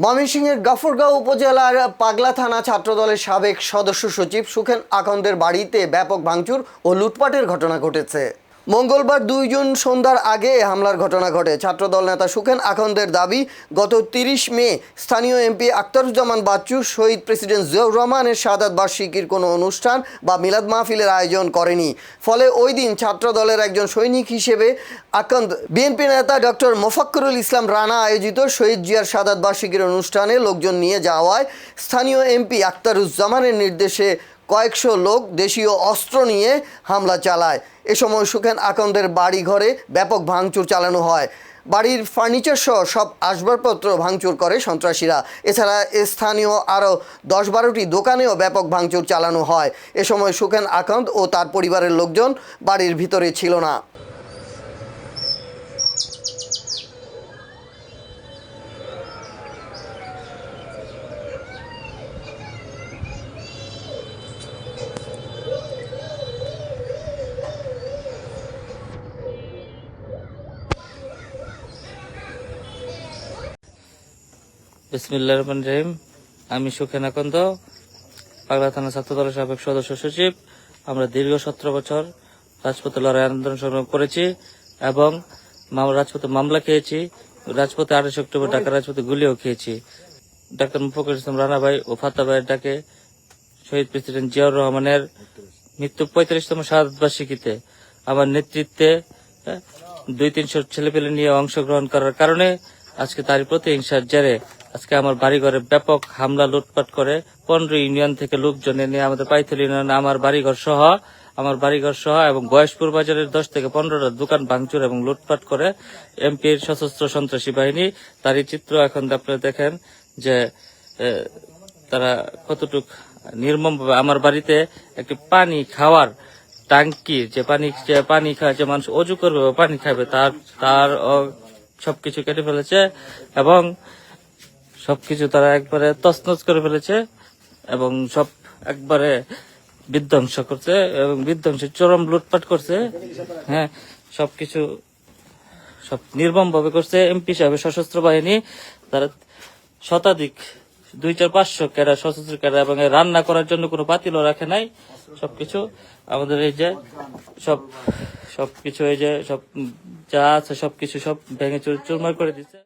ময়মনসিংহের গাফরগাঁও উপজেলার পাগলা থানা ছাত্রদলের সাবেক সদস্য সচিব সুখেন আকন্দের বাড়িতে ব্যাপক ভাঙচুর ও লুটপাটের ঘটনা ঘটেছে। মঙ্গলবার 2 জুন সন্ধ্যার আগে হামলার ঘটনা ঘটে। ছাত্রদল নেতা সুখেন আকন্দের দাবি, গত 30 মে স্থানীয় এমপি আখতারুজ্জামান বাচ্চু শহীদ প্রেসিডেন্ট জিয়াউর রহমানের শাহাদাত বার্ষিকীর কোনো অনুষ্ঠান বা মিলাদ মাহফিলের আয়োজন করেনি। ফলে ওই দিন ছাত্রদলের একজন সৈনিক হিসেবে আকন্দ বিএনপি নেতা ডক্টর মোফাক্করুল ইসলাম রানা আয়োজিত শহীদ জিয়ার শাহাদাত বার্ষিকীর অনুষ্ঠানে লোকজন নিয়ে যাওয়ায় স্থানীয় এমপি আখতারুজ্জামানের নির্দেশে কয়েকশো লোক দেশীয় অস্ত্র নিয়ে হামলা চালায়। এ সময় সুখেন আকন্দের বাড়ি ঘরে ব্যাপক ভাঙচুর চালানো হয়। বাড়ির ফার্নিচার সহ সব আসবাবপত্র ভাঙচুর করে সন্ত্রাসীরা। এছাড়া স্থানীয় আরও 10-12টি দোকানেও ব্যাপক ভাঙচুর চালানো হয়। এ সময় সুখেন আকন্দ ও তার পরিবারের লোকজন বাড়ির ভিতরে ছিল না। বিসমিল্লাহির রহমানির রহিম। আমি সুখেন আকন্দ, পাগলা থানা ছাত্রদলের সাবেক সদস্য সচিব। আমরা দীর্ঘ 17 বছর রাজপথে লড়াই আন্দোলন সংগ্রাম করেছি এবং রাজপথে মামলা খেয়েছি। রাজপথে 28 অক্টোবর ঢাকা রাজপথে গুলিও খেয়েছি। ডাক্তার মোফাক্করুল ইসলাম রানা ভাই ও ফাত্তা ভাইয়ের ডাকে শহীদ প্রেসিডেন্ট জিয়াউর রহমানের মৃত্যু 45তম শাহাদাত বার্ষিকীতে আমার নেতৃত্বে 200-300 ছেলেপেলে নিয়ে অংশগ্রহণ করার কারণে আজকে তারই প্রতিহিংসার জেরে আজকে আমার বাড়িঘরে ব্যাপক হামলা লুটপাট করে 15 ইউনিয়ন থেকে লোকজন এনে আমাদের পাইথল ইউনিয়নে আমার বাড়িঘর সহ এবং গয়েশপুর বাজারের 10 থেকে 15টা দোকান ভাঙচুর এবং লুটপাট করে এমপির সশস্ত্র সন্ত্রাসী বাহিনী। তারই চিত্র এখন আপনারা দেখেন যে তারা কতটুক নির্মমভাবে আমার বাড়িতে একটি পানি খাওয়ার টাঙ্কি, যে পানি খায়, যে মানুষ অজু করবে পানি খাবে, তার সবকিছু কেটে ফেলেছে এবং সবকিছু তারা একবারে তছনছ করে ফেলেছে এবং সব একবারে বিধ্বংস করছে এবং বিধ্বংসের চরম লুটপাট করছে। হ্যাঁ, সবকিছু সব নির্মম ভাবে করছে। এমপি সাহেবের সশস্ত্র বাহিনী তারা শতাধিক 200-500 ক্যাডার সশস্ত্র ক্যাডার এবং রান্না করার জন্য কোনো পাতিলও রাখে নাই। সবকিছু আমাদের এই যে সবকিছু এই যে সব যা আছে সবকিছু সব ভেঙে চুরমার করে দিচ্ছে।